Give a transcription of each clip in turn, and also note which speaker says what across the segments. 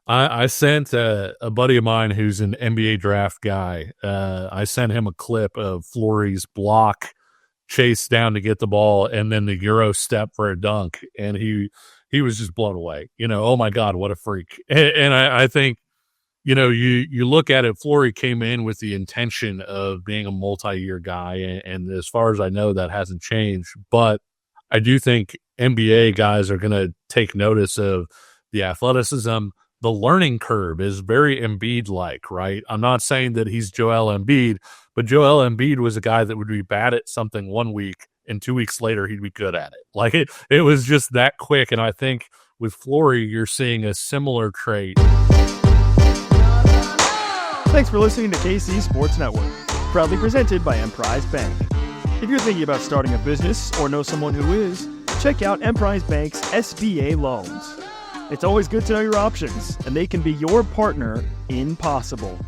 Speaker 1: I sent a buddy of mine who's an NBA draft guy. I sent him a clip of Fleury's block chase down to get the ball and then the Euro step for a dunk. And he was just blown away. Oh my God, what a freak. And I think, you look at it, Fleury came in with the intention of being a multi-year guy. And as far as I know, that hasn't changed. But I do think NBA guys are going to take notice of the athleticism. The learning curve is very Embiid-like, right? I'm not saying that he's Joel Embiid, but Joel Embiid was a guy that would be bad at something 1 week, and 2 weeks later he'd be good at it. Like it was just that quick. And I think with Fleury, you're seeing a similar trait.
Speaker 2: Thanks for listening to KC Sports Network, proudly presented by Emprise Bank. If you're thinking about starting a business or know someone who is, check out Emprise Bank's SBA loans. It's always good to know your options, and they can be your partner in possible.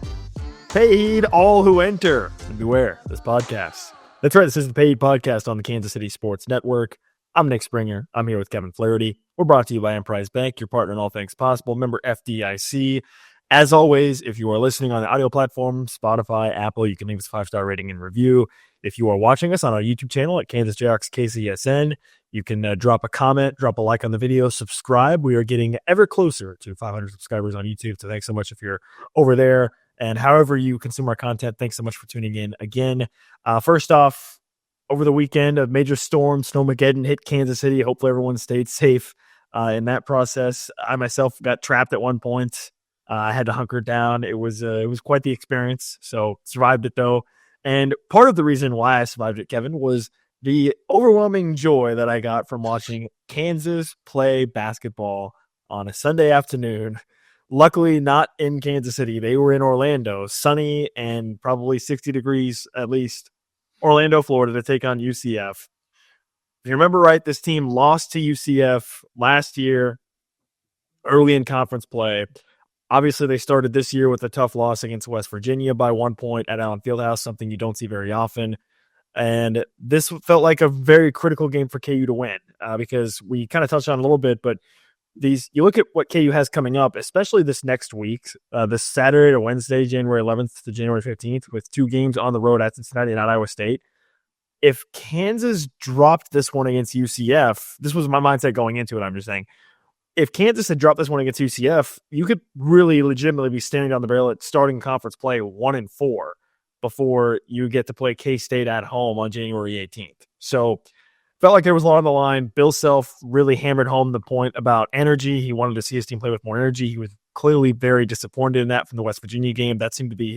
Speaker 2: Paid all who enter. And beware, this podcast. That's right, this is the Paid Podcast on the Kansas City Sports Network. I'm Nick Springer. I'm here with Kevin Flaherty. We're brought to you by Emprise Bank, your partner in all things possible. Member FDIC. As always, if you are listening on the audio platform, Spotify, Apple, you can leave us a 5-star rating and review. If you are watching us on our YouTube channel at Kansas Jayhawks KCSN, you can drop a comment, drop a like on the video, subscribe. We are getting ever closer to 500 subscribers on YouTube, so thanks so much if you're over there. And however you consume our content, thanks so much for tuning in again. First off, over the weekend, a major storm, Snowmageddon, hit Kansas City. Hopefully everyone stayed safe in that process. I myself got trapped at one point. I had to hunker down. It was quite the experience, so survived it though. And part of the reason why I survived it, Kevin, was the overwhelming joy that I got from watching Kansas play basketball on a Sunday afternoon. Luckily, not in Kansas City. They were in Orlando, sunny and probably 60 degrees at least. Orlando, Florida, to take on UCF. If you remember right, this team lost to UCF last year, early in conference play. Obviously, they started this year with a tough loss against West Virginia by 1 point at Allen Fieldhouse, something you don't see very often. And this felt like a very critical game for KU to win because we kind of touched on it a little bit, but you look at what KU has coming up, especially this next week, this Saturday to Wednesday, January 11th to January 15th, with 2 games on the road at Cincinnati and at Iowa State. If Kansas dropped this one against UCF, this was my mindset going into it, I'm just saying, if Kansas had dropped this one against UCF, you could really legitimately be standing down the barrel at starting conference play 1-4 before you get to play K-State at home on January 18th. So felt like there was a lot on the line. Bill Self really hammered home the point about energy. He wanted to see his team play with more energy. He was clearly very disappointed in that from the West Virginia game. That seemed to be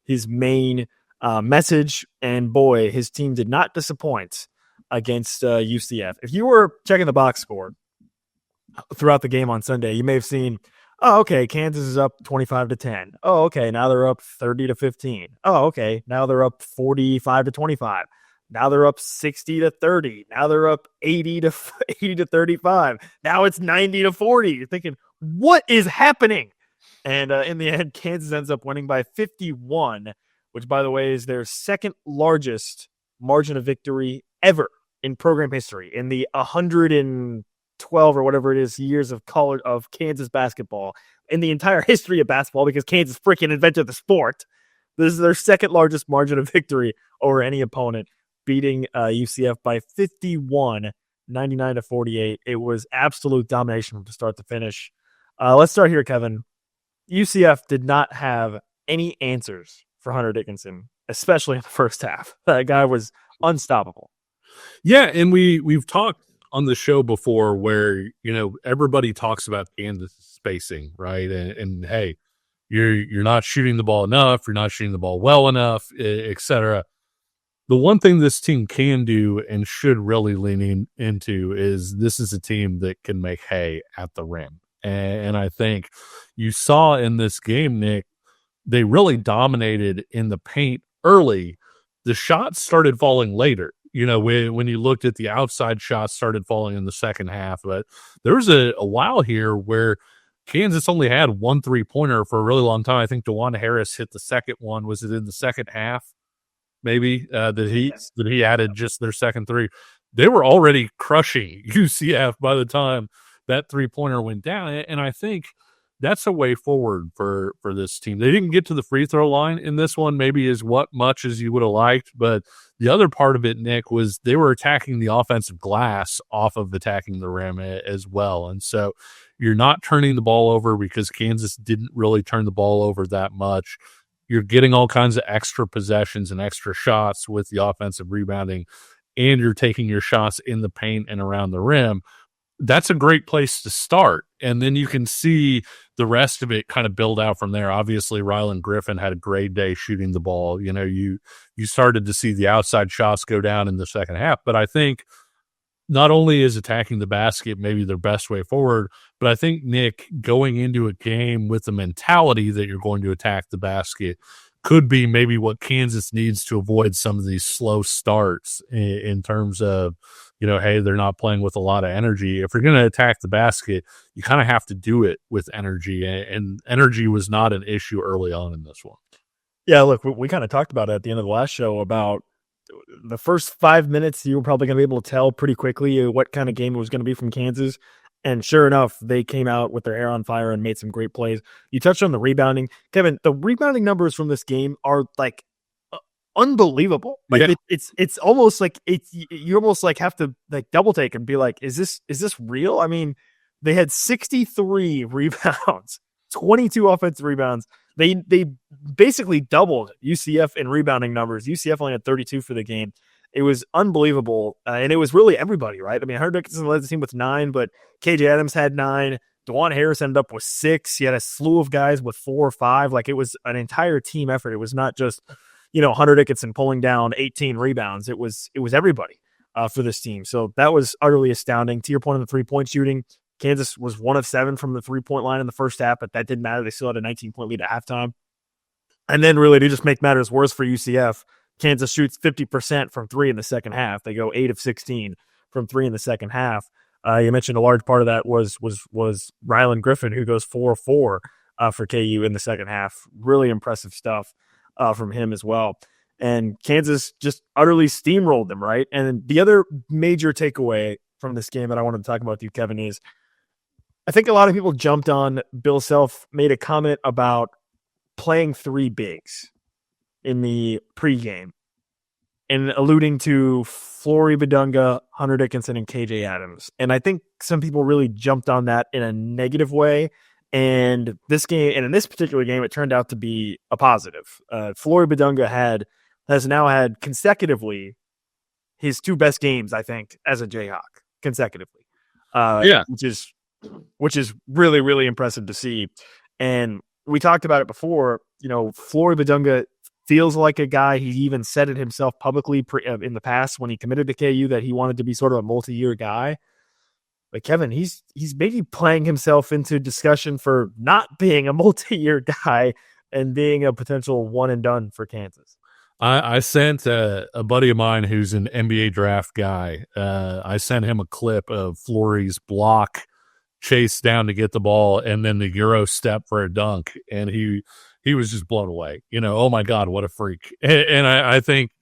Speaker 2: his main message. And boy, his team did not disappoint against UCF. If you were checking the box score throughout the game on Sunday, you may have seen, oh, okay, Kansas is up 25-10. Oh, okay, now they're up 30-15. Oh, okay, now they're up 45-25. Now they're up 60-30. Now they're up 80-35. Now it's 90-40. You're thinking, what is happening? And in the end, Kansas ends up winning by 51, which, by the way, is their second largest margin of victory ever in program history. In the 112 or whatever it is years of college of Kansas basketball, in the entire history of basketball, because Kansas freaking invented the sport. This is their second largest margin of victory over any opponent, beating UCF by 51, 99-48. It was absolute domination from start to finish. Let's start here, Kevin. UCF did not have any answers for Hunter Dickinson, especially in the first half. That guy was unstoppable.
Speaker 1: Yeah, and we've talked on the show before where, everybody talks about Kansas spacing, right? And hey, you're not shooting the ball enough, you're not shooting the ball well enough, etc. The one thing this team can do and should really lean into is this is a team that can make hay at the rim. And I think you saw in this game, Nick, they really dominated in the paint early. The shots started falling later. When you looked at the outside shots started falling in the second half. But there was a while here where Kansas only had 1 3-pointer for a really long time. I think DeJuan Harris hit the second one. Was it in the second half? Maybe that he added just their second 3. They were already crushing UCF by the time that 3-pointer went down. And I think that's a way forward for this team. They didn't get to the free throw line in this one, maybe as much as you would have liked, but the other part of it, Nick, was they were attacking the offensive glass off of attacking the rim as well. And so you're not turning the ball over because Kansas didn't really turn the ball over that much. You're getting all kinds of extra possessions and extra shots with the offensive rebounding, and you're taking your shots in the paint and around the rim. That's a great place to start. And then you can see the rest of it kind of build out from there. Obviously, Rylan Griffin had a great day shooting the ball. You know, you started to see the outside shots go down in the second half. But I think not only is attacking the basket maybe their best way forward, but I think, Nick, going into a game with the mentality that you're going to attack the basket could be maybe what Kansas needs to avoid some of these slow starts in terms of, you know, hey, they're not playing with a lot of energy. If you're going to attack the basket, you kind of have to do it with energy, and energy was not an issue early on in this one.
Speaker 2: Yeah, look, we kind of talked about it at the end of the last show about the first 5 minutes. You were probably going to be able to tell pretty quickly what kind of game it was going to be from Kansas. And sure enough, they came out with their hair on fire and made some great plays. You touched on the rebounding. Kevin, the rebounding numbers from this game are like unbelievable. Like it's almost like you almost like have to like double take and be like, is this real? I mean, they had 63 rebounds, 22 offensive rebounds. They basically doubled UCF in rebounding numbers. UCF only had 32 for the game. It was unbelievable, and it was really everybody, right? I mean, Hunter Dickinson led the team with 9, but KJ Adams had 9. DeJuan Harris ended up with 6. He had a slew of guys with 4 or 5. Like, it was an entire team effort. It was not just, you know, Hunter Dickinson pulling down 18 rebounds. It was everybody for this team. So that was utterly astounding. To your point on the three-point shooting, Kansas was 1 of 7 from the three-point line in the first half, but that didn't matter. They still had a 19-point lead at halftime. And then really to just make matters worse for UCF, Kansas shoots 50% from 3 in the second half. They go 8 of 16 from 3 in the second half. You mentioned a large part of that was Rylan Griffin, who goes 4 of 4 for KU in the second half. Really impressive stuff from him as well. And Kansas just utterly steamrolled them, right? And the other major takeaway from this game that I wanted to talk about with you, Kevin, is I think a lot of people jumped on Bill Self, made a comment about playing 3 bigs in the pregame and alluding to Flory Badunga, Hunter Dickinson, and KJ Adams. And I think some people really jumped on that in a negative way. And this game, and in this particular game, it turned out to be a positive. Flory Badunga has now had consecutively his 2 best games, I think, as a Jayhawk consecutively. Which is really, really impressive to see. And we talked about it before. You know, Flory Badunga feels like a guy. He even said it himself publicly in the past when he committed to KU that he wanted to be sort of a multi-year guy. But Kevin, he's maybe playing himself into discussion for not being a multi-year guy and being a potential one and done for Kansas.
Speaker 1: I sent a buddy of mine who's an NBA draft guy. I sent him a clip of Flory's block chase down to get the ball and then the Euro step for a dunk, and he was just blown away. You know, oh my God, what a freak! And I think,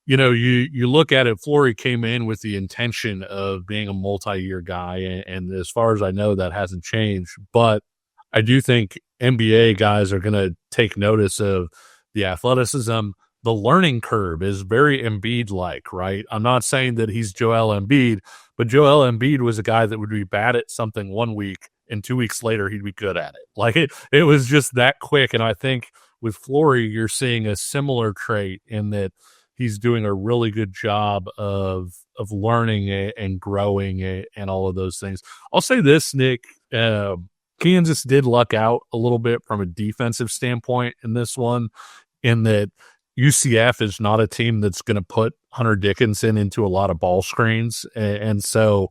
Speaker 1: you know, you look at it. Flory came in with the intention of being a multi-year guy, and as far as I know, that hasn't changed. But I do think NBA guys are going to take notice of the athleticism. The learning curve is very Embiid-like, right? I'm not saying that he's Joel Embiid, but Joel Embiid was a guy that would be bad at something 1 week, and 2 weeks later he'd be good at it. Like it was just that quick. And I think with Flory, you're seeing a similar trait in that he's doing a really good job of learning and growing and all of those things. I'll say this, Nick, Kansas did luck out a little bit from a defensive standpoint in this one, in that UCF is not a team that's going to put Hunter Dickinson into a lot of ball screens. And so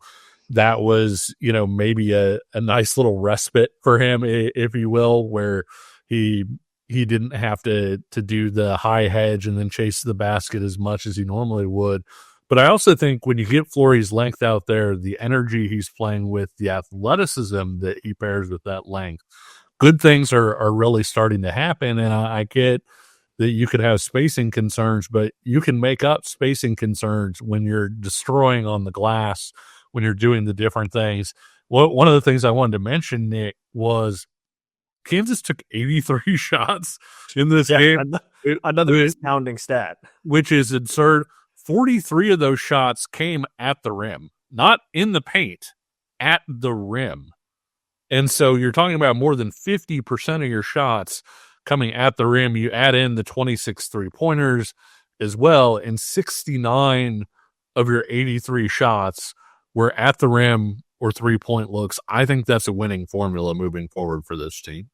Speaker 1: that was, you know, maybe a nice little respite for him, if you will, where he didn't have to do the high hedge and then chase the basket as much as he normally would. But I also think when you get Flory's length out there, the energy he's playing with, the athleticism that he pairs with that length, good things are really starting to happen. And I get that you could have spacing concerns, but you can make up spacing concerns when you're destroying on the glass, when you're doing the different things. One of the things I wanted to mention, Nick, was Kansas took 83 shots in this game.
Speaker 2: Another astounding stat.
Speaker 1: Which is absurd. 43 of those shots came at the rim, not in the paint, at the rim. And so you're talking about more than 50% of your shots coming at the rim. You add in the 26 three-pointers as well, and 69 of your 83 shots were at the rim or three-point looks. I think that's a winning formula moving forward for this team.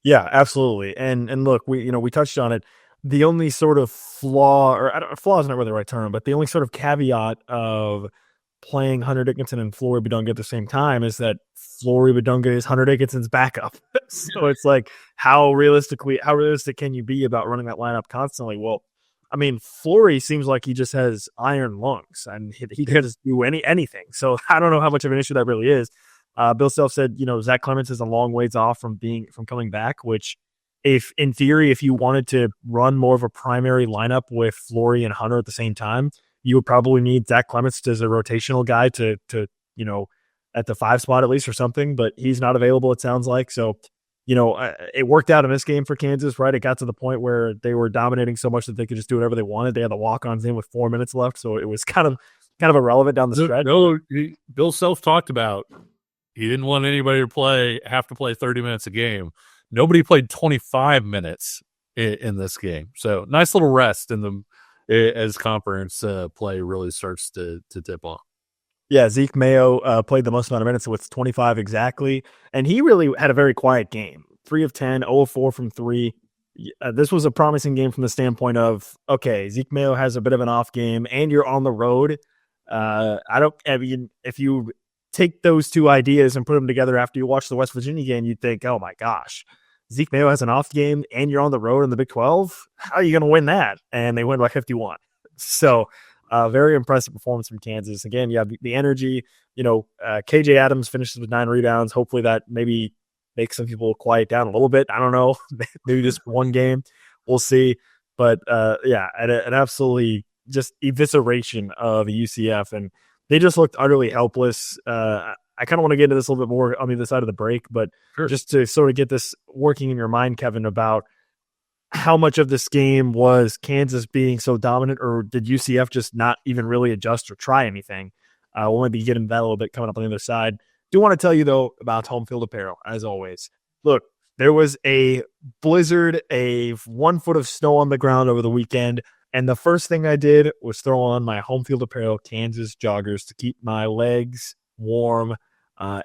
Speaker 2: Yeah, absolutely. And look, we touched on it. The only sort of flaw, or flaw is not really the right term, but the only sort of caveat of playing Hunter Dickinson and Flory Badunga at the same time is that Flory Badunga is Hunter Dickinson's backup. So it's like, how realistic can you be about running that lineup constantly? Well, I mean, Flory seems like he just has iron lungs and he can just do anything. So I don't know how much of an issue that really is. Bill Self said, Zach Clemence is a long ways off from coming back, which if in theory, if you wanted to run more of a primary lineup with Flory and Hunter at the same time, you would probably need Zach Clemence as a rotational guy to at the 5 spot at least or something, but he's not available, it sounds like. So, it worked out in this game for Kansas, right? It got to the point where they were dominating so much that they could just do whatever they wanted. They had the walk-ons in with 4 minutes left, so it was kind of irrelevant down the stretch.
Speaker 1: No, Bill Self talked about he didn't want anybody to have to play 30 minutes a game. Nobody played 25 minutes in this game. So nice little rest as conference play really starts to tip off.
Speaker 2: Yeah, Zeke Mayo played the most amount of minutes with 25 exactly. And he really had a very quiet game. 3 of 10, 0 of 4 from 3. This was a promising game from the standpoint of, okay, Zeke Mayo has a bit of an off game and you're on the road. If you take those two ideas and put them together after you watch the West Virginia game, you'd think, oh my gosh, Zeke Mayo has an off game and you're on the road in the Big 12. How are you going to win that? And they win by 51. So very impressive performance from Kansas. Again, you have the energy. KJ Adams finishes with 9 rebounds. Hopefully that maybe makes some people quiet down a little bit. I don't know. Maybe just one game. We'll see. But an absolutely just evisceration of UCF. And they just looked utterly helpless. I kind of want to get into this a little bit more on the other side of the break, but sure, just to sort of get this working in your mind, Kevin, about how much of this game was Kansas being so dominant, or did UCF just not even really adjust or try anything? We'll maybe get into that a little bit coming up on the other side. Do want to tell you, though, about Home Field Apparel, as always. Look, there was a blizzard, a 1 foot of snow on the ground over the weekend, and the first thing I did was throw on my Home Field Apparel Kansas joggers to keep my legs warm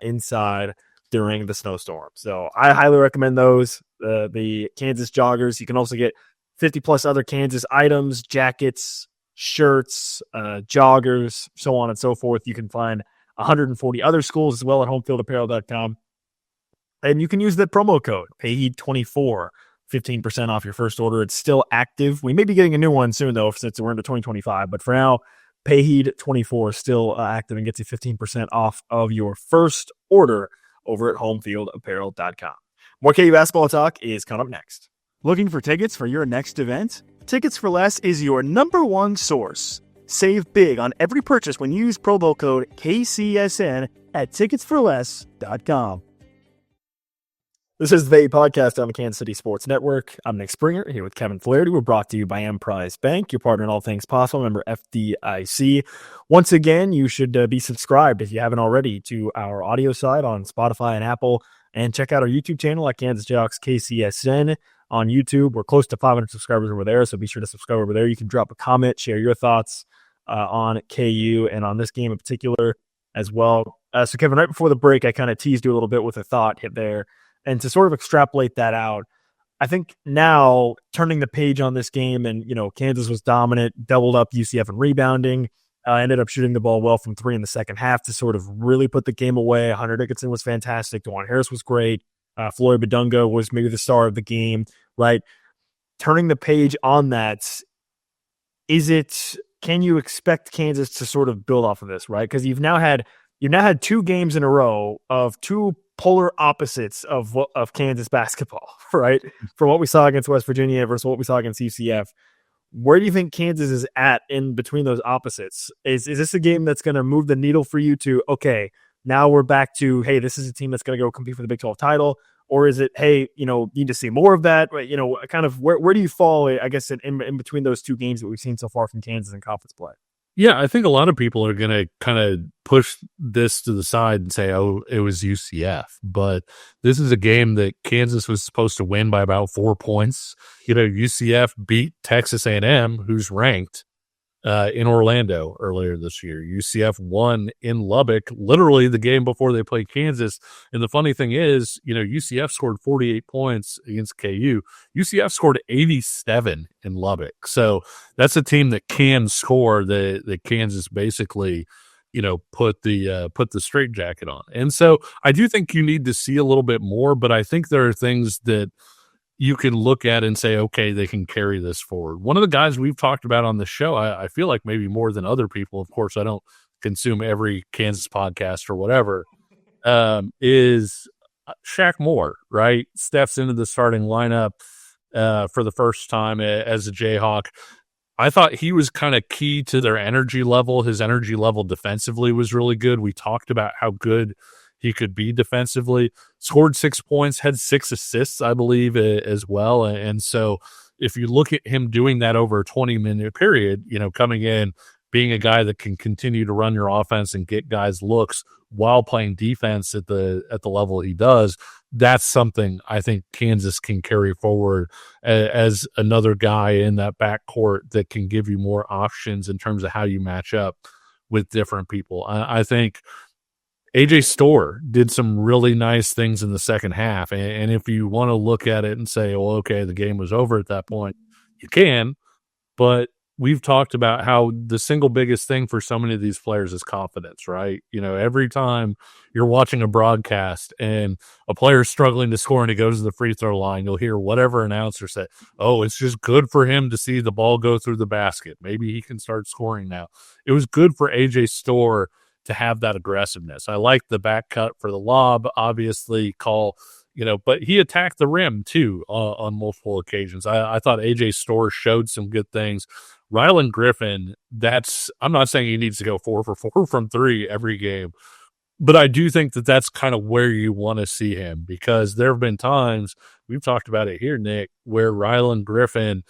Speaker 2: inside during the snowstorm. So I highly recommend those, the Kansas joggers. You can also get 50 plus other Kansas items, jackets, shirts, joggers, so on and so forth. You can find 140 other schools as well at homefieldapparel.com. And you can use the promo code PAYHEAT24, 15% off your first order. It's still active. We may be getting a new one soon, though, since we're into 2025. But for now, PAYHEAT24 is still active and gets you 15% off of your first order over at homefieldapparel.com. More KU basketball talk is coming up next. Looking for tickets for your next event? Tickets for Less is your number one source. Save big on every purchase when you use promo code KCSN at ticketsforless.com. This is the podcast on the Kansas City Sports Network. I'm Nick Springer here with Kevin Flaherty. We're brought to you by Emprise Bank, your partner in all things possible, member FDIC. Once again, you should be subscribed if you haven't already to our audio side on Spotify and Apple, and check out our YouTube channel at Kansas Jayhawks KCSN on YouTube. We're close to 500 subscribers over there, so be sure to subscribe over there. You can drop a comment, share your thoughts on KU and on this game in particular as well. So Kevin, right before the break, I kind of teased you a little bit with a thought hit there. And to sort of extrapolate that out, I think now turning the page on this game, and Kansas was dominant, doubled up UCF in rebounding, ended up shooting the ball well from 3 in the second half to sort of really put the game away. Hunter Dickinson was fantastic. DeJuan Harris was great. Flory Badunga was maybe the star of the game, right? Turning the page on that, can you expect Kansas to sort of build off of this, right? Because you've now had 2 games in a row of 2 polar opposites of Kansas basketball, right? From what we saw against West Virginia versus what we saw against UCF. Where do you think Kansas is at in between those opposites? Is this a game that's going to move the needle for you to, okay, now we're back to, hey, this is a team that's going to go compete for the Big 12 title? Or is it, hey, need to see more of that? Kind of where do you fall, I guess, in between those two games that we've seen so far from Kansas in conference play?
Speaker 1: Yeah, I think a lot of people are going to kind of push this to the side and say, oh, it was UCF. But this is a game that Kansas was supposed to win by about 4 points. UCF beat Texas A&M, who's ranked, in Orlando earlier this year. UCF won in Lubbock, literally the game before they played Kansas. And the funny thing is, UCF scored 48 points against KU. UCF scored 87 in Lubbock. So that's a team that can score that Kansas basically, put the straitjacket on. And so I do think you need to see a little bit more, but I think there are things that you can look at and say, okay, they can carry this forward. One of the guys we've talked about on the show, I feel like maybe more than other people, of course, I don't consume every Kansas podcast or whatever, is Shaq Moore, right? Steps into the starting lineup for the first time as a Jayhawk. I thought he was kind of key to their energy level. His energy level defensively was really good. We talked about how good he could be defensively. Scored 6 points, had 6 assists, I believe, as well. And so if you look at him doing that over a 20-minute period, coming in, being a guy that can continue to run your offense and get guys looks while playing defense at the level he does, that's something I think Kansas can carry forward as another guy in that backcourt that can give you more options in terms of how you match up with different people. I think AJ Storr did some really nice things in the second half. And if you want to look at it and say, well, okay, the game was over at that point, you can. But we've talked about how the single biggest thing for so many of these players is confidence, right? Every time you're watching a broadcast and a player's struggling to score and he goes to the free throw line, you'll hear whatever announcer say, oh, it's just good for him to see the ball go through the basket. Maybe he can start scoring now. It was good for AJ Storr to have that aggressiveness. I like the back cut for the lob, obviously but he attacked the rim too on multiple occasions. I thought AJ Storr showed some good things. Rylan Griffin, I'm not saying he needs to go 4 for 4 from 3 every game, but I do think that that's kind of where you want to see him, because there have been times, we've talked about it here, Nick, where Rylan Griffin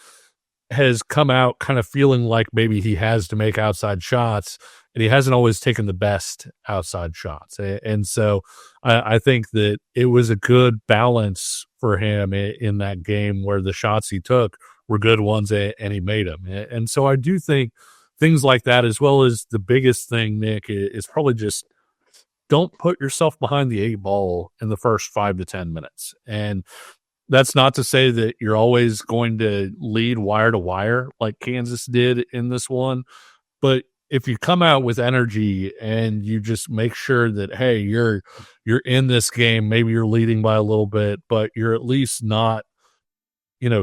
Speaker 1: has come out kind of feeling like maybe he has to make outside shots, and he hasn't always taken the best outside shots. And so I think that it was a good balance for him in that game where the shots he took were good ones and he made them. And so I do think things like that, as well as the biggest thing, Nick, is probably just don't put yourself behind the 8 ball in the first 5 to 10 minutes. And that's not to say that you're always going to lead wire to wire like Kansas did in this one, but if you come out with energy and you just make sure that, hey, you're in this game, maybe you're leading by a little bit, but you're at least not,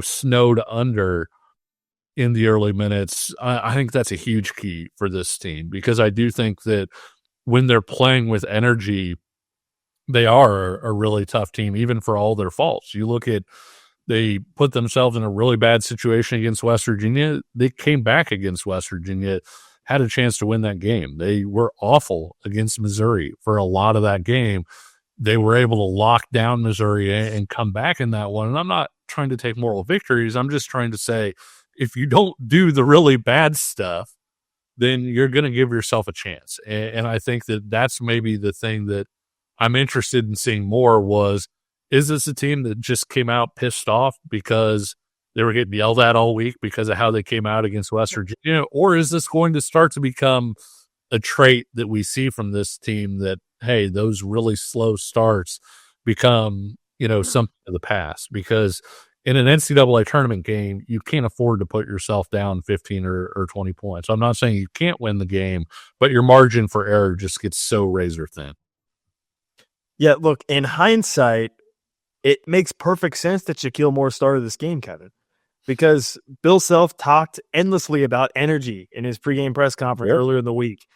Speaker 1: snowed under in the early minutes. I think that's a huge key for this team, because I do think that when they're playing with energy, they are a really tough team, even for all their faults. You look at, they put themselves in a really bad situation against West Virginia. They came back against West Virginia, had a chance to win that game. They were awful against Missouri for a lot of that game. They were able to lock down Missouri and come back in that one. And I'm not trying to take moral victories. I'm just trying to say, if you don't do the really bad stuff, then you're going to give yourself a chance. And I think that that's maybe the thing that I'm interested in seeing more was, is this a team that just came out pissed off because they were getting yelled at all week because of how they came out against West Virginia? Or is this going to start to become a trait that we see from this team that, hey, those really slow starts become, something of the past? Because in an NCAA tournament game, you can't afford to put yourself down 15 or 20 points. I'm not saying you can't win the game, but your margin for error just gets so razor thin.
Speaker 2: Yeah, look, in hindsight, it makes perfect sense that Shaquille Moore started this game, Kevin, because Bill Self talked endlessly about energy in his pregame press conference earlier in the week.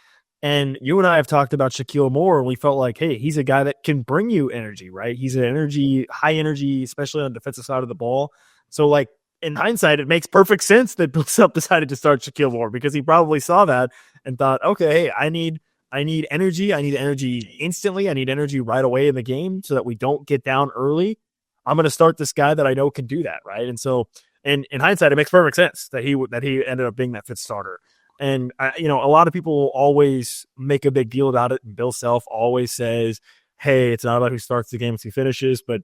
Speaker 2: And you and I have talked about Shaquille Moore, and we felt like, hey, he's a guy that can bring you energy, right? He's an high energy, especially on the defensive side of the ball. So, like, in hindsight, it makes perfect sense that Bill Self decided to start Shaquille Moore, because he probably saw that and thought, okay, hey, I need energy. I need energy instantly. I need energy right away in the game so that we don't get down early I'm going to start this guy that I know can do that, right? And so, and in hindsight, it makes perfect sense that he ended up being that fifth starter. And a lot of people always make a big deal about it. And Bill Self always says, "Hey, it's not about who starts the game; it's who finishes." But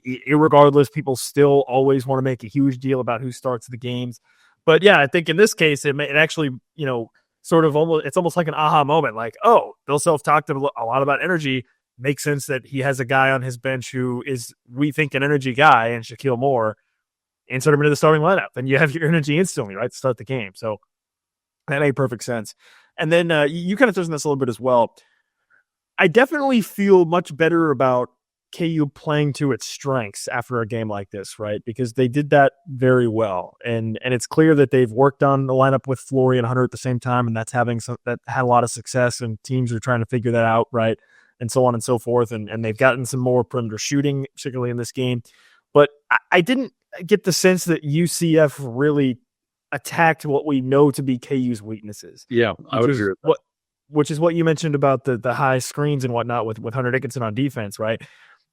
Speaker 2: irregardless, people still always want to make a huge deal about who starts the games. But yeah, I think in this case, it actually, sort of it's almost like an aha moment. Like, oh, Bill Self talked a lot about energy. Makes sense that he has a guy on his bench who is, we think, an energy guy, and Shaquille Moore, insert him into the starting lineup, and you have your energy instantly, right, to start the game. So that made perfect sense. And then you kind of touched on this a little bit as well. I definitely feel much better about KU playing to its strengths after a game like this, right? Because they did that very well, and it's clear that they've worked on the lineup with Flory and Hunter at the same time, and that had a lot of success, and teams are trying to figure that out, right? And so on and so forth, and they've gotten some more perimeter shooting, particularly in this game. But I didn't get the sense that UCF really attacked what we know to be KU's weaknesses.
Speaker 1: Yeah, I would agree with that.
Speaker 2: Which is what you mentioned about the high screens and whatnot with Hunter Dickinson on defense, right?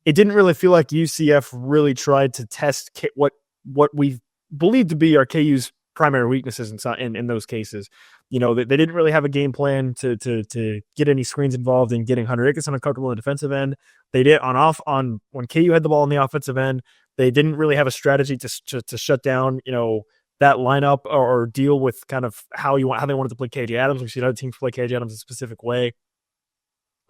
Speaker 2: It didn't really feel like UCF really tried to test what we believe to be our KU's primary weaknesses in those cases. They didn't really have a game plan to get any screens involved in getting Hunter Dickinson uncomfortable in the defensive end. They did on when KU had the ball on the offensive end. They didn't really have a strategy to shut down, that lineup or deal with kind of how they wanted to play KJ Adams. We've seen other teams play KJ Adams a specific way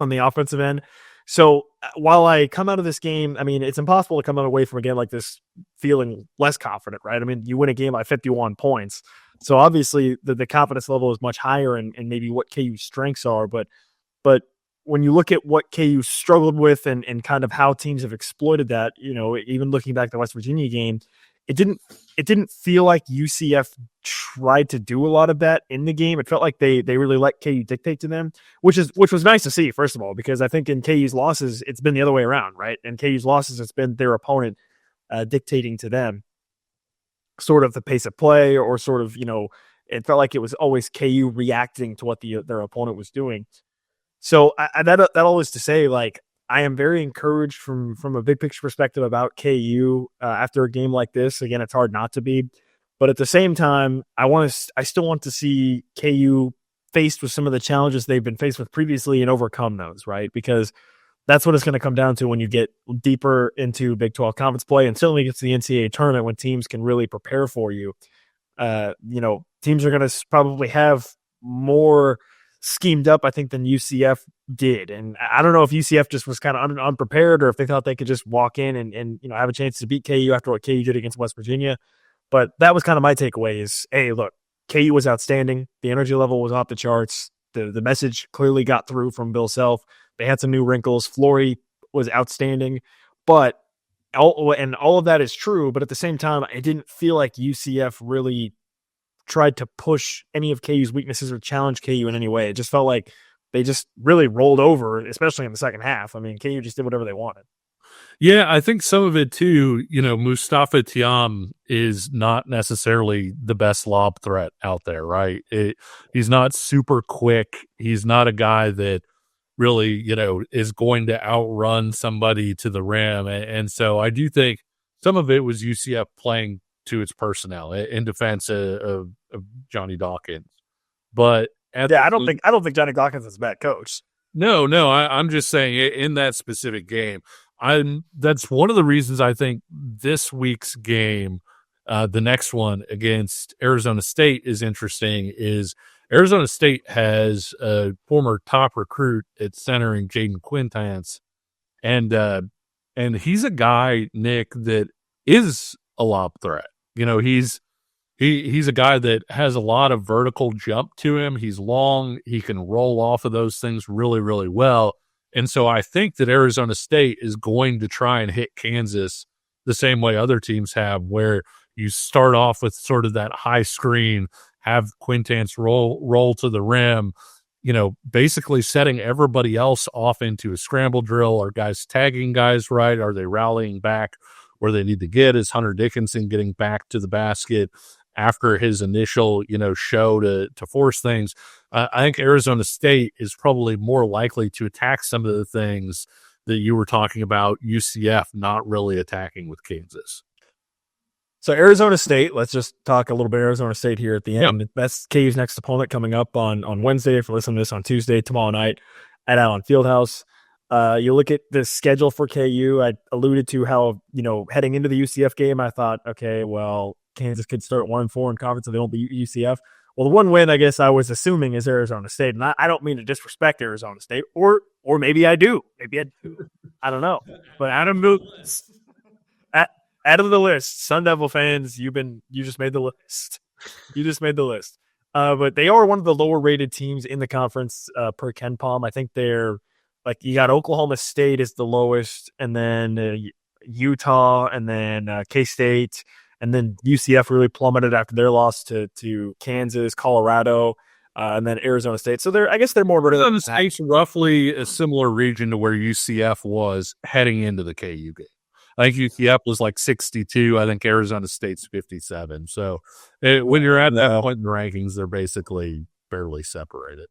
Speaker 2: on the offensive end. So while I come out of this game, I mean, it's impossible to come away from a game like this feeling less confident, right? I mean, you win a game by 51 points. So obviously the confidence level is much higher and maybe what KU's strengths are. But when you look at what KU struggled with and kind of how teams have exploited that, even looking back at the West Virginia game, it didn't feel like UCF tried to do a lot of that in the game. It felt like they really let KU dictate to them, which was nice to see, first of all, because I think in KU's losses, it's been the other way around, right? In KU's losses, it's been their opponent dictating to them sort of the pace of play or sort of, it felt like it was always KU reacting to what their opponent was doing. So that all is to say, like, I am very encouraged from a big picture perspective about KU after a game like this. Again, it's hard not to be, but at the same time, I still want to see KU faced with some of the challenges they've been faced with previously and overcome those, right? Because that's what it's going to come down to when you get deeper into Big 12 conference play, and certainly gets to the NCAA tournament when teams can really prepare for you. Teams are going to probably have more schemed up, I think, than UCF did. And I don't know if UCF just was kind of unprepared or if they thought they could just walk in and have a chance to beat KU after what KU did against West Virginia. But that was kind of my takeaway is, hey, look, KU was outstanding. The energy level was off the charts. The message clearly got through from Bill Self. They had some new wrinkles. Flory was outstanding. But all of that is true. But at the same time, it didn't feel like UCF really tried to push any of KU's weaknesses or challenge KU in any way. It just felt like they just really rolled over, especially in the second half. I mean, KU just did whatever they wanted.
Speaker 1: Yeah, I think some of it too, Mustafa Tiam is not necessarily the best lob threat out there, right? He's not super quick. He's not a guy that really, is going to outrun somebody to the rim. And so I do think some of it was UCF playing to its personnel in defense of Johnny Dawkins. But
Speaker 2: I don't think Johnny Dawkins is a bad coach.
Speaker 1: No, I'm just saying in that specific game, that's one of the reasons I think this week's game, the next one against Arizona State, is interesting. Is Arizona State has a former top recruit at center in Jaden Quintance, and he's a guy, Nick, that is a lob threat. He's a guy that has a lot of vertical jump to him. He's long. He can roll off of those things really, really well. And so I think that Arizona State is going to try and hit Kansas the same way other teams have, where you start off with sort of that high screen, have Quintance roll to the rim, basically setting everybody else off into a scramble drill. Are guys tagging guys right? Are they rallying back where they need to get? Is Hunter Dickinson getting back to the basket after his initial, show to force things? I think Arizona State is probably more likely to attack some of the things that you were talking about UCF not really attacking with Kansas.
Speaker 2: So Arizona State, let's just talk a little bit Arizona State here at the end. Yep. That's KU's next opponent coming up on Wednesday. If you're listening to this on Tuesday, tomorrow night at Allen Fieldhouse. You look at the schedule for KU. I alluded to how, heading into the UCF game, I thought, okay, well, Kansas could start 1-4 in conference if they don't beat UCF. Well, the one win I guess I was assuming is Arizona State, and I don't mean to disrespect Arizona State, or maybe I do. Maybe I do. I don't know. But out of the list, Sun Devil fans, you just made the list. You just made the list. But they are one of the lower rated teams in the conference per Ken Palm. I think they're you got Oklahoma State is the lowest, and then Utah, and then K-State, and then UCF really plummeted after their loss to Kansas, Colorado, and then Arizona State. So I guess they're more.
Speaker 1: Arizona State's roughly a similar region to where UCF was heading into the KU game. I think UCF was 62. I think Arizona State's 57. So when you're at that point in the rankings, they're basically barely separated.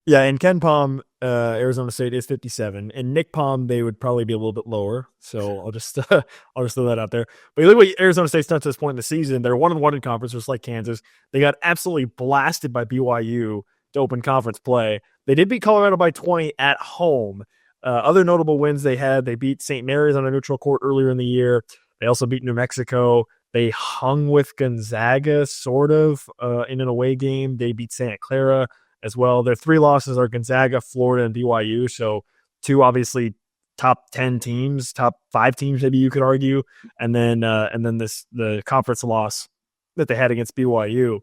Speaker 2: Yeah, and Ken Palm, Arizona State is 57, and Nick Palm, they would probably be a little bit lower. So I'll just throw that out there. But you look what Arizona State's done to this point in the season. They're 1-1 in conference, just like Kansas. They got absolutely blasted by BYU to open conference play. They did beat Colorado by 20 at home. Other notable wins they had: they beat St. Mary's on a neutral court earlier in the year. They also beat New Mexico. They hung with Gonzaga, sort of, in an away game. They beat Santa Clara as well. Their 3 losses are Gonzaga, Florida, and BYU. So 2 obviously top 10 teams, top 5 teams, maybe you could argue. And then the conference loss that they had against BYU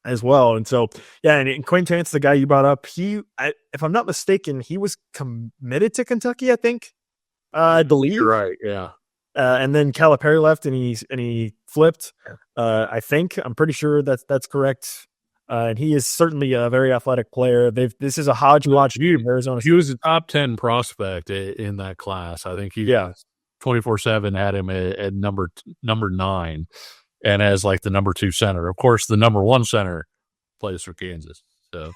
Speaker 2: as well. And so, yeah, and Quinn Chance, the guy you brought up, if I'm not mistaken, he was committed to Kentucky, I think. I believe.
Speaker 1: You're right, yeah.
Speaker 2: And then Calipari left and he flipped. I think. I'm pretty sure that's correct. And he is certainly a very athletic player. This is a hodgepodge of Arizona.
Speaker 1: He was a top 10 prospect in that class. I think 24/7 had him at number 9, and as the number 2 center. Of course, the number 1 center plays for Kansas. So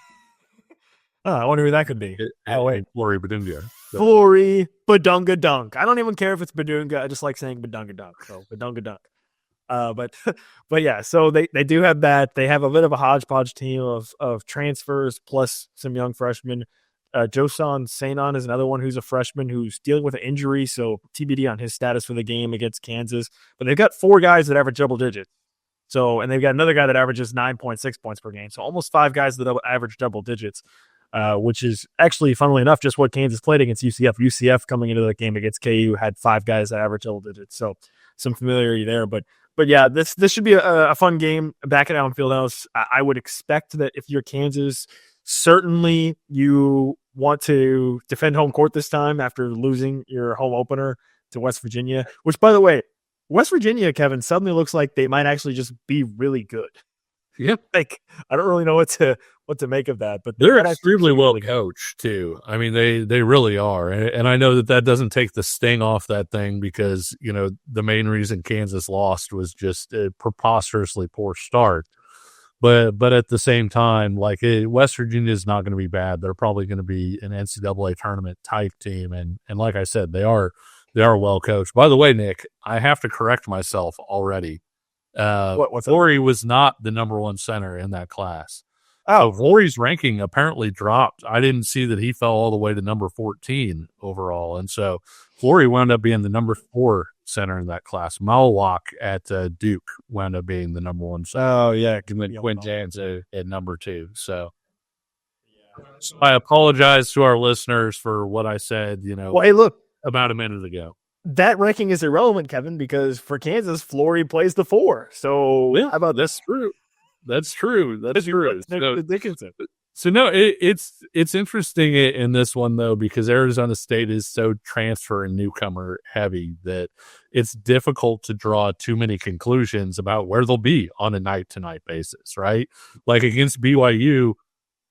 Speaker 2: I wonder who that could be.
Speaker 1: Flory Badunga.
Speaker 2: Flory Badunga Dunk. I don't even care if it's Badunga. I just like saying Badunga Dunk. So Badunga Dunk. But yeah, so they do have that. They have a bit of a hodgepodge team of transfers plus some young freshmen. Josan Sainon is another one who's a freshman who's dealing with an injury, so TBD on his status for the game against Kansas. But they've got 4 guys that average double digits. So, and they've got another guy that averages 9.6 points per game. So almost 5 guys that average double digits, which is actually, funnily enough, just what Kansas played against UCF. UCF coming into the game against KU had 5 guys that average double digits. So some familiarity there, but yeah, this should be a fun game back at Allen Fieldhouse. I would expect that if you're Kansas, certainly you want to defend home court this time after losing your home opener to West Virginia, which, by the way, West Virginia, Kevin, suddenly looks like they might actually just be really good.
Speaker 1: Yep.
Speaker 2: I don't really know what to make of that, but
Speaker 1: they're extremely well coached too. I mean, they really are. And I know that doesn't take the sting off that thing because, the main reason Kansas lost was just a preposterously poor start. But at the same time, West Virginia is not going to be bad. They're probably going to be an NCAA tournament type team. And like I said, they are well coached. By the way, Nick, I have to correct myself already. Flory was not the number 1 center in that class. Oh, Flory's ranking apparently dropped. I didn't see that he fell all the way to number 14 overall. And so Flory wound up being the number 4 center in that class. Malwalk at Duke wound up being the number 1 center.
Speaker 2: Oh, yeah.
Speaker 1: Quinn Jans at number 2. So I apologize to our listeners for what I said,
Speaker 2: Well, hey, look.
Speaker 1: About a minute ago.
Speaker 2: That ranking is irrelevant, Kevin, because for Kansas, Flory plays the 4. So
Speaker 1: how about that's true? That's true. So no, it's interesting in this one though because Arizona State is so transfer and newcomer heavy that it's difficult to draw too many conclusions about where they'll be on a night-to-night basis, right? Like against BYU,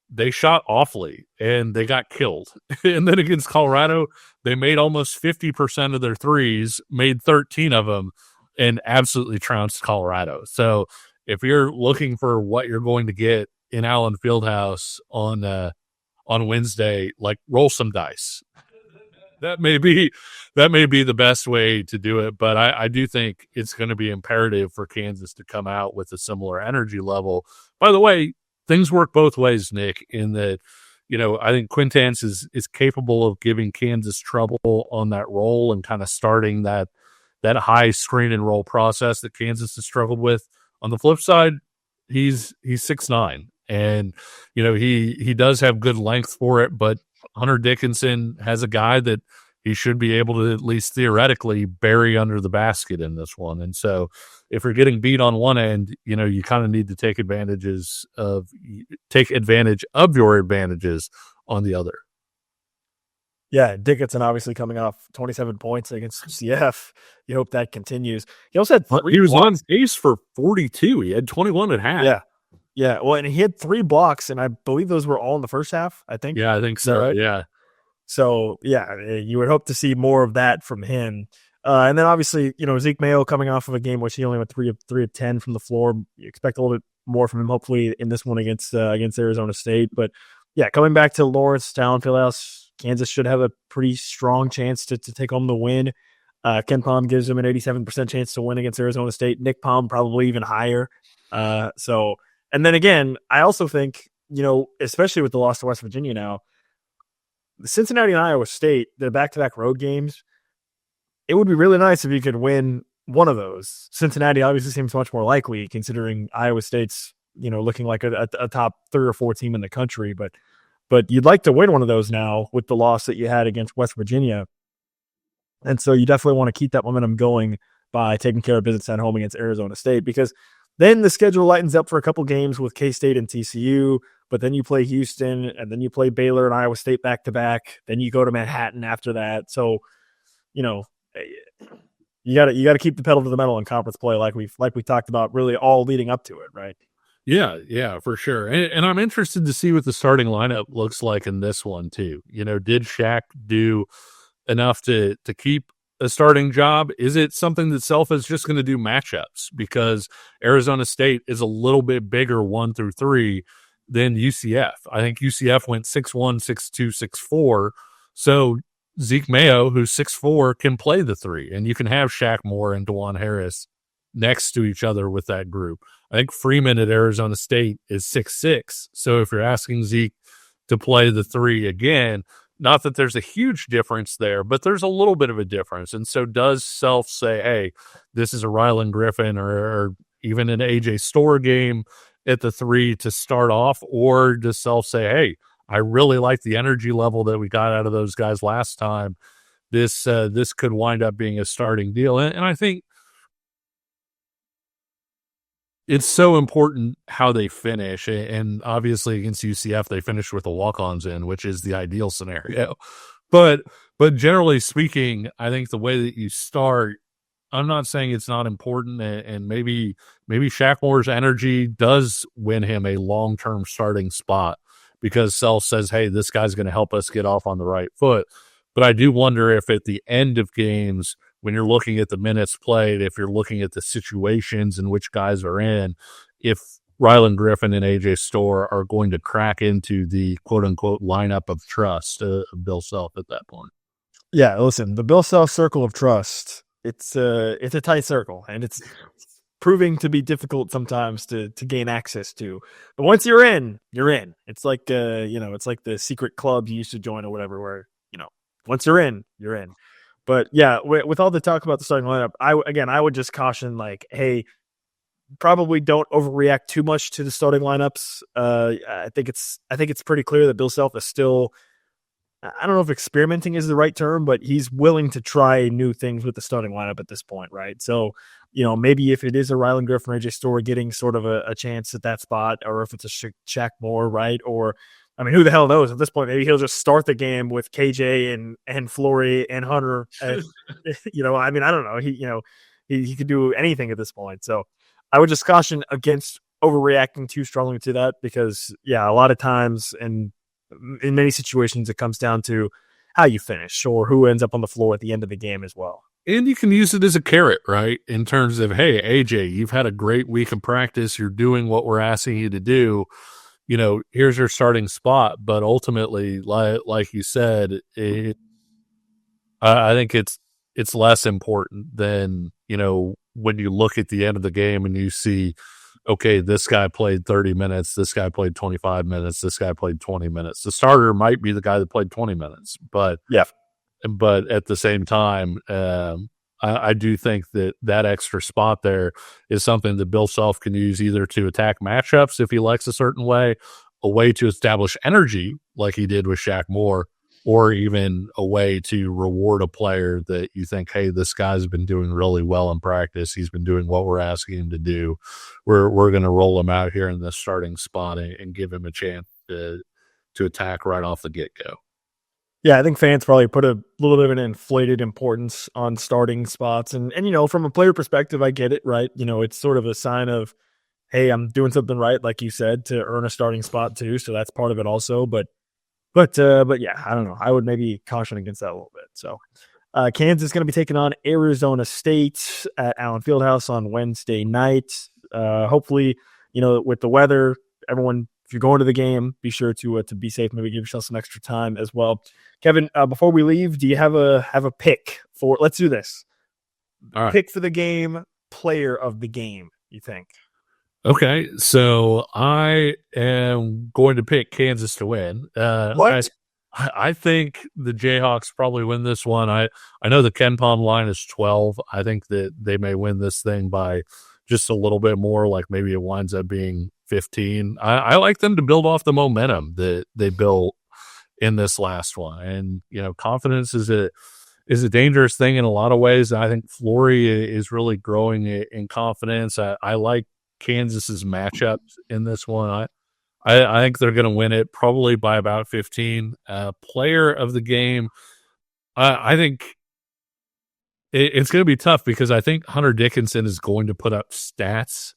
Speaker 1: they shot awfully and they got killed. And then against Colorado, they made almost 50% of their threes, made 13 of them, and absolutely trounced Colorado. So if you're looking for what you're going to get in Allen Fieldhouse on Wednesday, roll some dice. that may be the best way to do it, but I do think it's going to be imperative for Kansas to come out with a similar energy level. By the way, things work both ways, Nick, in that, I think Quintance is capable of giving Kansas trouble on that roll and kind of starting that high screen and roll process that Kansas has struggled with. On the flip side, he's 6'9", and he does have good length for it, but Hunter Dickinson has a guy that he should be able to at least theoretically bury under the basket in this one. And so if you're getting beat on one end, you kind of need to take advantage of your advantages on the other.
Speaker 2: Yeah, Dickinson obviously coming off 27 points against UCF. You hope that continues. He also had 3
Speaker 1: He was
Speaker 2: blocks.
Speaker 1: on pace for 42. He had 21 at half.
Speaker 2: Yeah. Well, and he had 3 blocks, and I believe those were all in the first half, I think.
Speaker 1: Yeah, I think so.
Speaker 2: Right?
Speaker 1: Yeah.
Speaker 2: So, you would hope to see more of that from him. And then obviously, Zeke Mayo coming off of a game which he only went 3 of 10 from the floor. You expect a little bit more from him, hopefully, in this one against Arizona State. But yeah, coming back to Lawrence Talon Fieldhouse, Kansas should have a pretty strong chance to take home the win. Ken Palm gives him an 87% chance to win against Arizona State. Nick Palm probably even higher. And then again, I also think, especially with the loss to West Virginia now, Cincinnati and Iowa State, the back-to-back road games, it would be really nice if you could win one of those. Cincinnati obviously seems much more likely considering Iowa State's, looking like a top 3 or 4 team in the country. But you'd like to win one of those now with the loss that you had against West Virginia. And so you definitely want to keep that momentum going by taking care of business at home against Arizona State, because then the schedule lightens up for a couple games with K-State and TCU, but then you play Houston, and then you play Baylor and Iowa State back-to-back. Then you go to Manhattan after that. So, you got to keep the pedal to the metal in conference play like we talked about really all leading up to it, right?
Speaker 1: Yeah, for sure. And I'm interested to see what the starting lineup looks like in this one too. Did Shaq do enough to keep a starting job? Is it something that Self is just going to do matchups? Because Arizona State is a little bit bigger 1 through 3 than UCF. I think UCF went 6'1", 6'2", 6'4". So Zeke Mayo, who's 6'4", can play the 3, and you can have Shaq Moore and DeJuan Harris next to each other with that group. I think Freeman at Arizona State is 6'6". So if you're asking Zeke to play the 3 again, not that there's a huge difference there, but there's a little bit of a difference. And so does Self say, hey, this is a Rylan Griffin or even an AJ Storr game at the 3 to start off? Or does Self say, hey, I really like the energy level that we got out of those guys last time. This could wind up being a starting deal. And I think it's so important how they finish. And obviously against UCF, they finished with the walk-ons in, which is the ideal scenario. But generally speaking, I think the way that you start, I'm not saying it's not important, and maybe Shaq Moore's energy does win him a long-term starting spot because Self says, hey, this guy's going to help us get off on the right foot. But I do wonder if at the end of games, when you're looking at the minutes played, if you're looking at the situations in which guys are in, if Rylan Griffin and AJ Storr are going to crack into the quote-unquote lineup of trust of Bill Self at that point.
Speaker 2: Yeah, listen, the Bill Self circle of trust, it's a tight circle, and it's proving to be difficult sometimes to gain access to. But once you're in, you're in. It's like it's like the secret club you used to join or whatever, where once you're in, you're in. But yeah, with all the talk about the starting lineup, I would just caution, like, hey, probably don't overreact too much to the starting lineups. I think it's pretty clear that Bill Self is still, I don't know if experimenting is the right term, but he's willing to try new things with the starting lineup at this point, right? So, maybe if it is a Rylan Griffin or AJ Storr getting sort of a chance at that spot, or if it's a Shaq Moore, right? Or, I mean, who the hell knows at this point? Maybe he'll just start the game with KJ and Flory and Hunter. And, I mean, I don't know. He could do anything at this point. So I would just caution against overreacting too strongly to that, because a lot of times and in many situations it comes down to how you finish or who ends up on the floor at the end of the game as well.
Speaker 1: And you can use it as a carrot, right? In terms of, hey, AJ, you've had a great week of practice. You're doing what we're asking you to do. Here's your starting spot. But ultimately, like you said, I think it's less important than, when you look at the end of the game and you see, okay, this guy played 30 minutes, this guy played 25 minutes, this guy played 20 minutes. The starter might be the guy that played 20 minutes, but at the same time, I do think that extra spot there is something that Bill Self can use either to attack matchups if he likes a certain way, a way to establish energy like he did with Shaq Moore, or even a way to reward a player that you think, hey, this guy's been doing really well in practice. He's been doing what we're asking him to do. We're going to roll him out here in the starting spot and give him a chance to attack right off the get-go.
Speaker 2: Yeah, I think fans probably put a little bit of an inflated importance on starting spots. And from a player perspective, I get it, right? It's sort of a sign of, hey, I'm doing something right, like you said, to earn a starting spot too. So that's part of it also. But yeah, I don't know. I would maybe caution against that a little bit. So Kansas is going to be taking on Arizona State at Allen Fieldhouse on Wednesday night. Hopefully, with the weather, everyone, if you're going to the game, be sure to be safe. Maybe give yourself some extra time as well. Kevin, before we leave, do you have a pick for? Let's do this.
Speaker 1: All right.
Speaker 2: Pick for the game, player of the game. You think?
Speaker 1: Okay, so I am going to pick Kansas to win.
Speaker 2: What?
Speaker 1: I think the Jayhawks probably win this one. I know the KenPom line is 12. I think that they may win this thing by just a little bit more, like maybe it winds up being 15. I like them to build off the momentum that they built in this last one. And, confidence is a dangerous thing in a lot of ways. I think Flory is really growing in confidence. I like Kansas's matchups in this one. I think they're going to win it probably by about 15. Player of the game, I think it's going to be tough because I think Hunter Dickinson is going to put up stats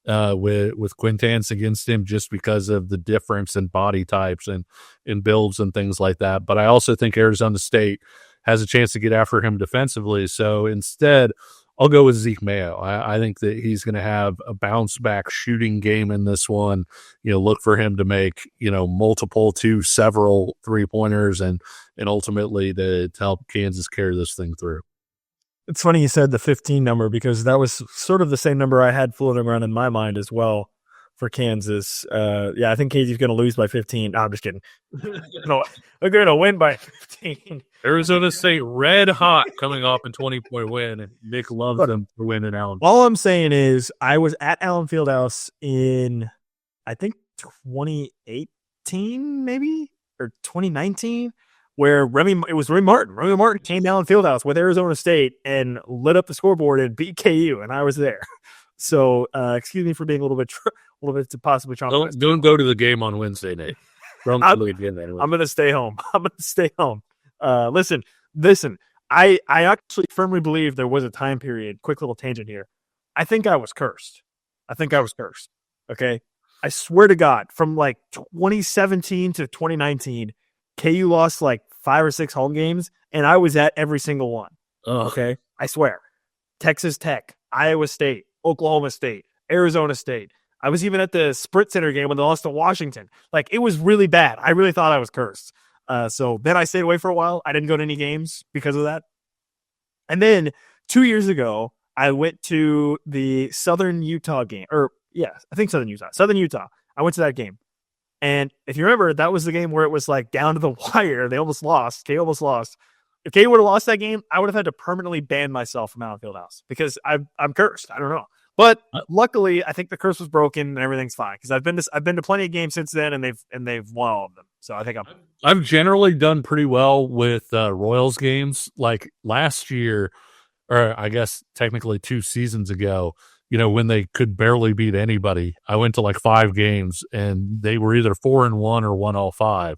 Speaker 1: with Quintance against him just because of the difference in body types and in builds and things like that. But I also think Arizona State has a chance to get after him defensively. So instead, I'll go with Zeke Mayo. I think that he's going to have a bounce back shooting game in this one. Look for him to make, multiple to several 3-pointers and ultimately to help Kansas carry this thing through.
Speaker 2: It's funny you said the 15 number because that was sort of the same number I had floating around in my mind as well for Kansas. I think Katie's going to lose by 15. No, I'm just kidding. They're going to win by 15.
Speaker 1: Arizona State red hot coming off a 20-point win, and Nick loves them to win in Allen.
Speaker 2: All I'm saying is I was at Allen Fieldhouse in, I think, 2018 maybe, or 2019, where it was Remy Martin. Remy Martin came down Fieldhouse with Arizona State and lit up the scoreboard and beat KU, and I was there. So, excuse me for being a little bit possibly traumatized.
Speaker 1: Don't go to the game on Wednesday, Nate.
Speaker 2: I'm going to stay home. Listen. I actually firmly believe there was a time period. Quick little tangent here. I think I was cursed. Okay. I swear to God, from like 2017 to 2019, KU lost like 5 or 6 home games, and I was at every single one.
Speaker 1: Ugh.
Speaker 2: Okay. I swear. Texas Tech, Iowa State, Oklahoma State, Arizona State. I was even at the Sprint Center game when they lost to Washington. Like, it was really bad. I really thought I was cursed. So then I stayed away for a while. I didn't go to any games because of that. And then 2 years ago, I went to the Southern Utah game. Southern Utah. I went to that game. And if you remember, that was the game where it was like down to the wire. They almost lost. KU almost lost. If KU would have lost that game, I would have had to permanently ban myself from Allen Fieldhouse because I'm cursed. I don't know. But luckily, I think the curse was broken and everything's fine because I've been to plenty of games since then and they've won all of them. So I think
Speaker 1: I've generally done pretty well with Royals games. Like last year, or I guess technically 2 seasons ago, when they could barely beat anybody, I went to like 5 games and they were either 4-1 or 1-5.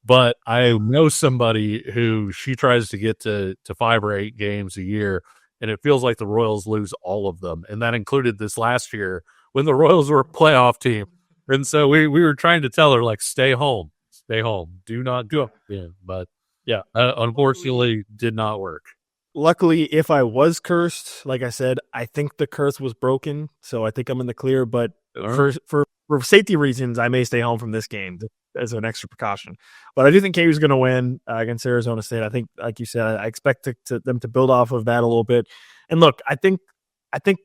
Speaker 1: But I know somebody who she tries to get to 5 or 8 games a year. And it feels like the Royals lose all of them. And that included this last year when the Royals were a playoff team. And so we were trying to tell her, like, stay home. Do not go. Yeah, but, yeah, unfortunately did not work.
Speaker 2: Luckily, if I was cursed, like I said, I think the curse was broken. So I think I'm in the clear. But for safety reasons, I may stay home from this game. as an extra precaution. But I do think KU's going to win against Arizona State. I think, like you said, I expect them to build off of that a little bit. And look, I think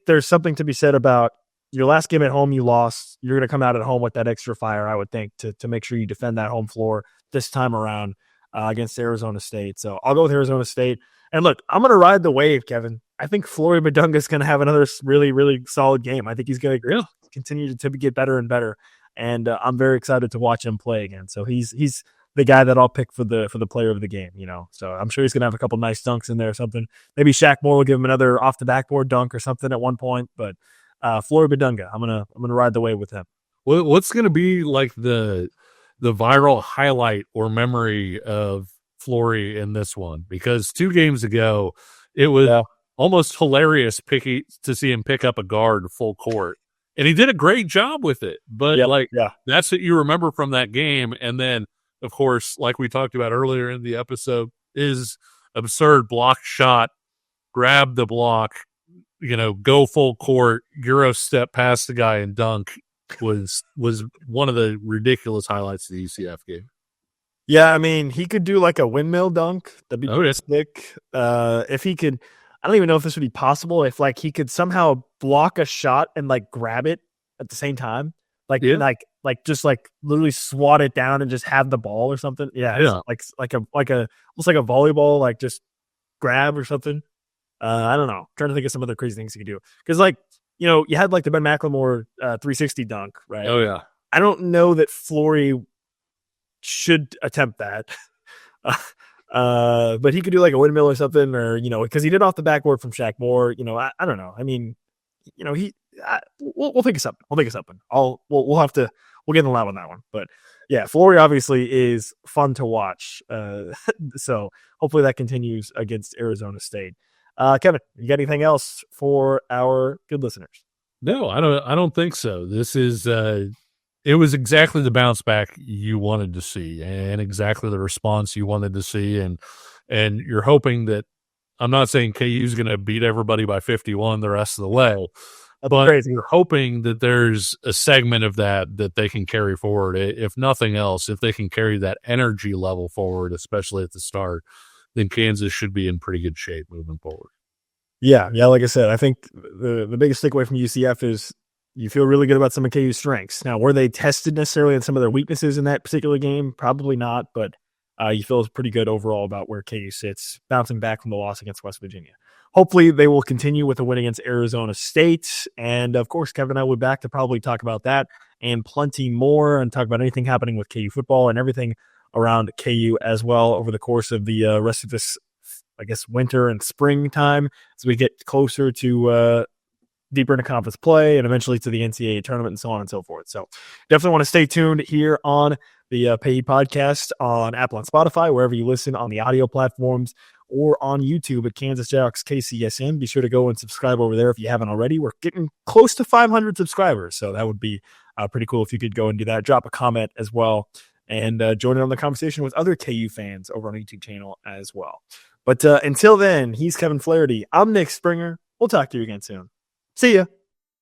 Speaker 2: there's something to be said about your last game at home. You lost. You're going to come out at home with that extra fire, I would think, to make sure you defend that home floor this time around against Arizona State. So I'll go with Arizona State. And look, I'm going to ride the wave, Kevin. I think Flory Badunga is going to have another really, really solid game. I think he's going to continue to get better and better. And I'm very excited to watch him play again. So he's the guy that I'll pick for the player of the game, So I'm sure he's going to have a couple nice dunks in there or something. Maybe Shaq Moore will give him another off the backboard dunk or something at one point. But Flory Badunga, I'm gonna ride the wave with him.
Speaker 1: What's going to be like the viral highlight or memory of Flory in this one? Because 2 games ago, it was almost hilarious to see him pick up a guard full court. And he did a great job with it. But that's what you remember from that game. And then, of course, like we talked about earlier in the episode, is absurd block shot, grab the block, go full court, Euro step past the guy and dunk was one of the ridiculous highlights of the UCF game.
Speaker 2: Yeah, I mean, he could do like a windmill dunk. That'd be sick. If he could, I don't even know if this would be possible. If like he could somehow block a shot and like grab it at the same time, just literally swat it down and just have the ball or something. Yeah. Like almost like a volleyball, like just grab or something. I don't know. I'm trying to think of some other crazy things he could do. Because you had like the Ben McLemore 360 dunk, right?
Speaker 1: Oh yeah.
Speaker 2: I don't know that Flory should attempt that. But he could do like a windmill or something, or because he did off the backboard from Shaq Moore. I don't know. I mean, we'll think of something. We'll think of something. We'll get in the lab on that one. But yeah, Flory obviously is fun to watch. So hopefully that continues against Arizona State. Kevin, you got anything else for our good listeners?
Speaker 1: No, I don't think so. This is it was exactly the bounce back you wanted to see and exactly the response you wanted to see. And you're hoping that, I'm not saying KU is going to beat everybody by 51 the rest of the way, but crazy. You're hoping that there's a segment of that they can carry forward. If nothing else, if they can carry that energy level forward, especially at the start, then Kansas should be in pretty good shape moving forward.
Speaker 2: Yeah. Like I said, I think the biggest takeaway from UCF is you feel really good about some of KU's strengths. Now, were they tested necessarily on some of their weaknesses in that particular game? Probably not, but you feel pretty good overall about where KU sits, bouncing back from the loss against West Virginia. Hopefully, they will continue with the win against Arizona State. And, of course, Kevin and I will be back to probably talk about that and plenty more and talk about anything happening with KU football and everything around KU as well over the course of the rest of this, I guess, winter and spring time as we get closer to deeper into conference play and eventually to the NCAA tournament and so on and so forth. So definitely want to stay tuned here on the Pay Podcast on Apple and Spotify, wherever you listen on the audio platforms, or on YouTube at Kansas Jayhawks KCSN. Be sure to go and subscribe over there if you haven't already. We're getting close to 500 subscribers, so that would be pretty cool if you could go and do that. Drop a comment as well and join in on the conversation with other KU fans over on the YouTube channel as well. But until then, he's Kevin Flaherty. I'm Nick Springer. We'll talk to you again soon. See ya.